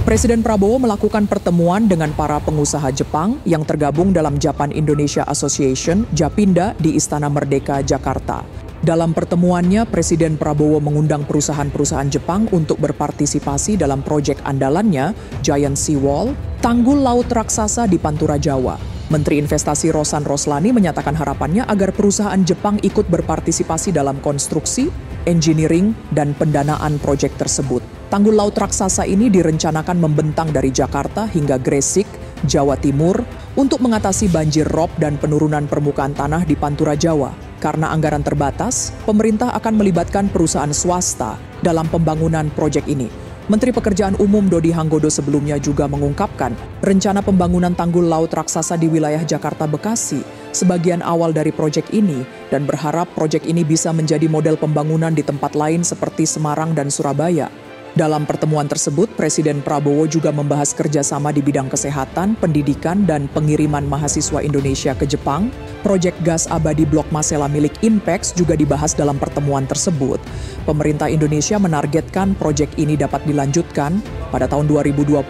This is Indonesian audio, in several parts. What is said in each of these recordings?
Presiden Prabowo melakukan pertemuan dengan para pengusaha Jepang yang tergabung dalam Japan Indonesia Association, Japinda, di Istana Merdeka, Jakarta. Dalam pertemuannya, Presiden Prabowo mengundang perusahaan-perusahaan Jepang untuk berpartisipasi dalam proyek andalannya, Giant Sea Wall, tanggul laut raksasa di Pantura, Jawa. Menteri Investasi Rosan Roslani menyatakan harapannya agar perusahaan Jepang ikut berpartisipasi dalam konstruksi, engineering, dan pendanaan proyek tersebut. Tanggul laut raksasa ini direncanakan membentang dari Jakarta hingga Gresik, Jawa Timur, untuk mengatasi banjir rob dan penurunan permukaan tanah di Pantura, Jawa. Karena anggaran terbatas, pemerintah akan melibatkan perusahaan swasta dalam pembangunan proyek ini. Menteri Pekerjaan Umum Dodi Hanggodo sebelumnya juga mengungkapkan rencana pembangunan tanggul laut raksasa di wilayah Jakarta Bekasi sebagian awal dari proyek ini dan berharap proyek ini bisa menjadi model pembangunan di tempat lain seperti Semarang dan Surabaya. Dalam pertemuan tersebut, Presiden Prabowo juga membahas kerjasama di bidang kesehatan, pendidikan, dan pengiriman mahasiswa Indonesia ke Jepang. Proyek gas abadi Blok Masela milik Inpex juga dibahas dalam pertemuan tersebut. Pemerintah Indonesia menargetkan proyek ini dapat dilanjutkan pada tahun 2025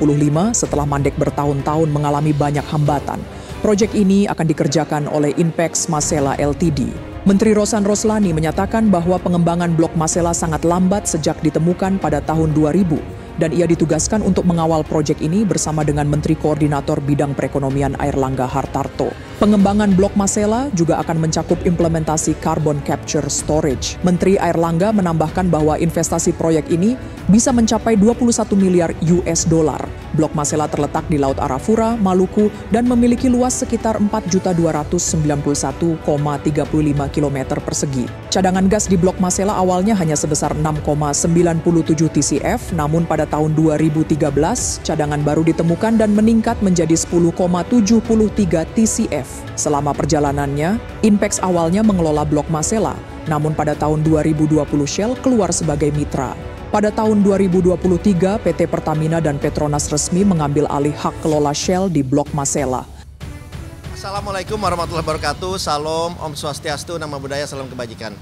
setelah mandek bertahun-tahun mengalami banyak hambatan. Proyek ini akan dikerjakan oleh Inpex Masela Ltd. Menteri Rosan Roslani menyatakan bahwa pengembangan Blok Masela sangat lambat sejak ditemukan pada tahun 2000 dan ia ditugaskan untuk mengawal proyek ini bersama dengan Menteri Koordinator Bidang Perekonomian Airlangga Hartarto. Pengembangan Blok Masela juga akan mencakup implementasi carbon capture storage. Menteri Airlangga menambahkan bahwa investasi proyek ini bisa mencapai 21 miliar US dollar. Blok Masela terletak di Laut Arafura, Maluku, dan memiliki luas sekitar 4.291,35 km persegi. Cadangan gas di Blok Masela awalnya hanya sebesar 6,97 TCF, namun pada tahun 2013, cadangan baru ditemukan dan meningkat menjadi 10,73 TCF. Selama perjalanannya, Inpex awalnya mengelola Blok Masela, namun pada tahun 2020 Shell keluar sebagai mitra. Pada tahun 2023, PT Pertamina dan Petronas resmi mengambil alih hak kelola Shell di Blok Masela. Assalamualaikum warahmatullahi wabarakatuh. Salam, Om Swastiastu, Nama Budaya, Salam Kebajikan.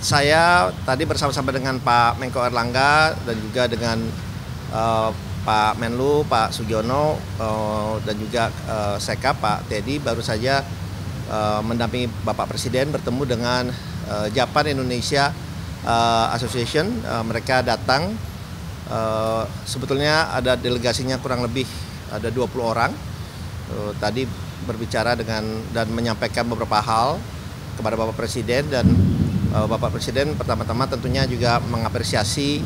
Saya tadi bersama-sama dengan Pak Menko Airlangga dan juga dengan Pak Menlu, Pak Sugiono, dan juga Sekap, Pak Teddy, baru saja mendampingi Bapak Presiden bertemu dengan Japan Indonesia Association. Mereka datang, sebetulnya ada delegasinya kurang lebih ada 20 orang. Tadi berbicara dengan dan menyampaikan beberapa hal kepada Bapak Presiden, dan Bapak Presiden pertama-tama tentunya juga mengapresiasi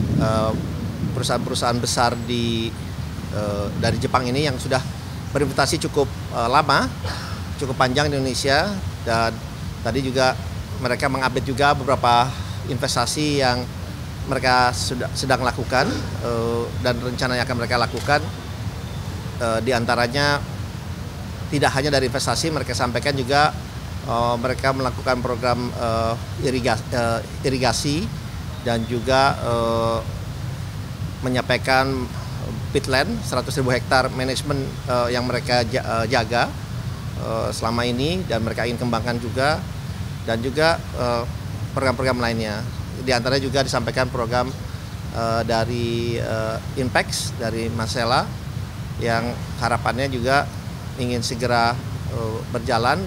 perusahaan-perusahaan besar dari Jepang ini yang sudah berinvestasi cukup lama, cukup panjang di Indonesia, dan tadi juga mereka mengupdate juga beberapa investasi yang mereka sedang lakukan dan rencana yang akan mereka lakukan. Di antaranya tidak hanya dari investasi, mereka sampaikan juga mereka melakukan program irigasi dan juga menyampaikan peatland 100.000 hektar manajemen yang mereka jaga selama ini dan mereka ingin kembangkan juga, dan juga program-program lainnya. Di antaranya juga disampaikan program dari Inpex, dari Masela, yang harapannya juga ingin segera berjalan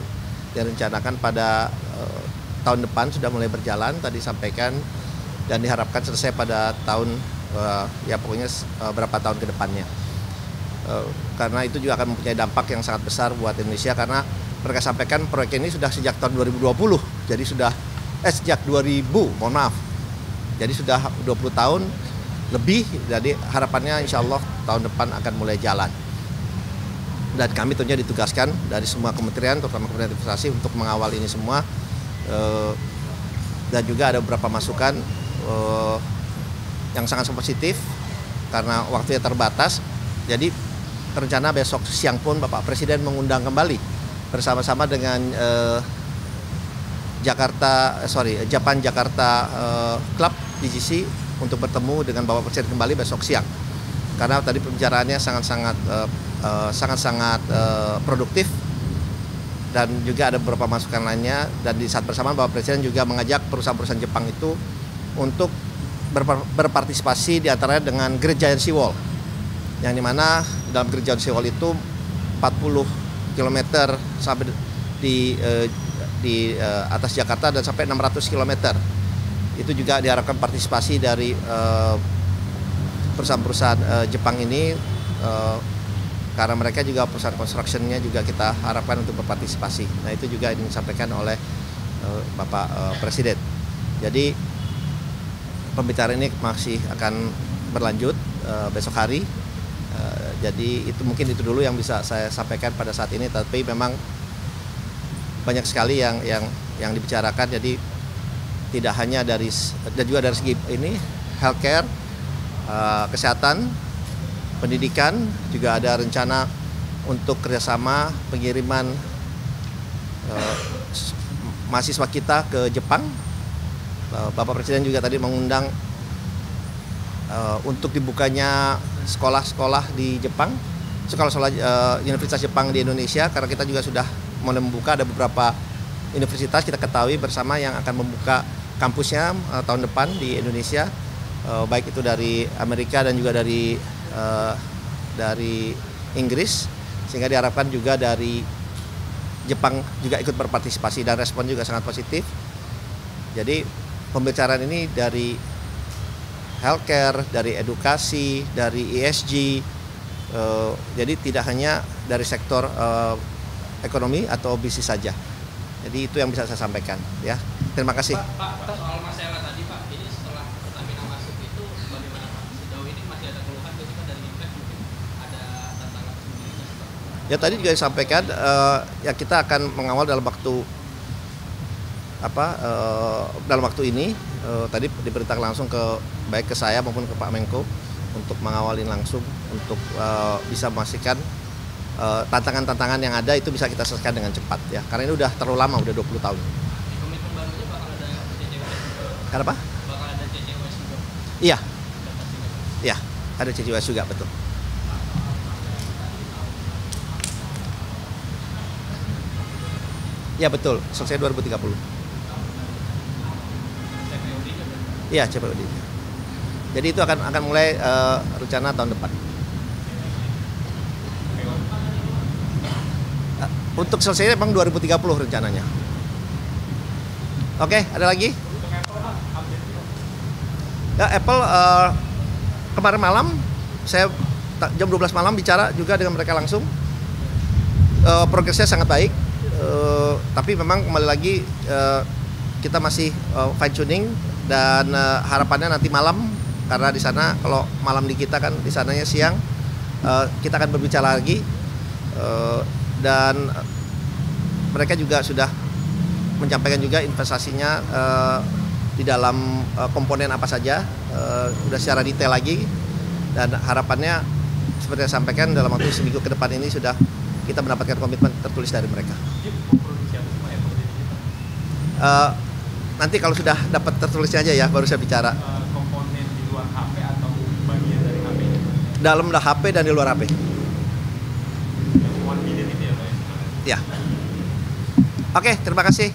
dan rencanakan pada tahun depan sudah mulai berjalan, tadi sampaikan, dan diharapkan selesai pada tahun pokoknya berapa tahun ke depannya. Karena itu juga akan mempunyai dampak yang sangat besar buat Indonesia, karena mereka sampaikan proyek ini sudah sejak tahun 2020, jadi sejak 2000, mohon maaf. Jadi sudah 20 tahun lebih, jadi harapannya insya Allah tahun depan akan mulai jalan. Dan kami tentunya ditugaskan dari semua kementerian, terutama Kementerian Investasi, untuk mengawal ini semua. Dan juga ada beberapa masukan yang sangat positif, karena waktunya terbatas. Jadi rencana besok siang pun Bapak Presiden mengundang kembali bersama-sama dengan Japan Jakarta Club DGC untuk bertemu dengan Bapak Presiden kembali besok siang. Karena tadi pembicaraannya sangat produktif, dan juga ada beberapa masukan lainnya. Dan di saat bersamaan Bapak Presiden juga mengajak perusahaan-perusahaan Jepang itu untuk berpartisipasi diantaranya dengan Great Giant Seawall, yang dimana dalam Great Giant Seawall itu 40 km sampai di atas Jakarta dan sampai 600 km. Itu juga diharapkan partisipasi dari perusahaan-perusahaan Jepang ini, karena mereka juga perusahaan construction-nya juga kita harapkan untuk berpartisipasi. Nah, itu juga yang disampaikan oleh Bapak Presiden. Jadi pembicaraan ini masih akan berlanjut besok hari. Jadi itu dulu yang bisa saya sampaikan pada saat ini. Tapi memang banyak sekali yang dibicarakan. Jadi tidak hanya dan juga dari segi ini healthcare, kesehatan, pendidikan, juga ada rencana untuk kerjasama pengiriman mahasiswa kita ke Jepang. Bapak Presiden juga tadi mengundang untuk dibukanya sekolah-sekolah di Jepang, sekolah-sekolah Universitas Jepang di Indonesia, karena kita juga sudah mulai membuka. Ada beberapa universitas kita ketahui bersama yang akan membuka kampusnya tahun depan di Indonesia, baik itu dari Amerika dan juga dari Inggris, sehingga diharapkan juga dari Jepang juga ikut berpartisipasi, dan respon juga sangat positif. Jadi pembicaraan ini dari healthcare, dari edukasi, dari ESG, jadi tidak hanya dari sektor ekonomi atau bisnis saja. Jadi itu yang bisa saya sampaikan, ya. Terima kasih. Pak, soal masalah tadi Pak, ini setelah Pertamina masuk itu bagaimana Pak? Sejauh ini masih ada keluhan ketika dari Impact mungkin ada tantangan sendiri? Ya, tadi juga disampaikan, ya kita akan mengawal dalam waktu ini. Tadi diperintahkan langsung baik ke saya maupun ke Pak Menko untuk mengawalin langsung untuk bisa memastikan tantangan-tantangan yang ada itu bisa kita selesaikan dengan cepat, ya, karena ini udah terlalu lama, udah 20 tahun. Komitmen barunya bakal ada CCUS? Kenapa? Bakal ada CCUS juga? Iya, iya, ada CCUS juga, betul. Ya, betul, selesai 2030. Iya, CPOD. Jadi itu akan mulai rencana tahun depan. Untuk selesai memang 2030 rencananya. Oke, ada lagi? Ya, Apple kemarin malam saya jam 12 malam bicara juga dengan mereka langsung. Progresnya sangat baik, tapi memang kembali lagi kita masih fine tuning, dan harapannya nanti malam, karena di sana kalau malam di kita kan di sananya siang, kita akan berbicara lagi. Dan mereka juga sudah menyampaikan juga investasinya di dalam komponen apa saja, sudah secara detail lagi, dan harapannya seperti yang saya sampaikan dalam waktu seminggu ke depan ini sudah kita mendapatkan komitmen tertulis dari mereka. Nanti kalau sudah dapat tertulisnya aja ya baru saya bicara. Komponen di luar HP atau bagian dari HP? Dalam HP dan di luar HP. Yang 1 million itu ya Pak? Ya. Oke, terima kasih.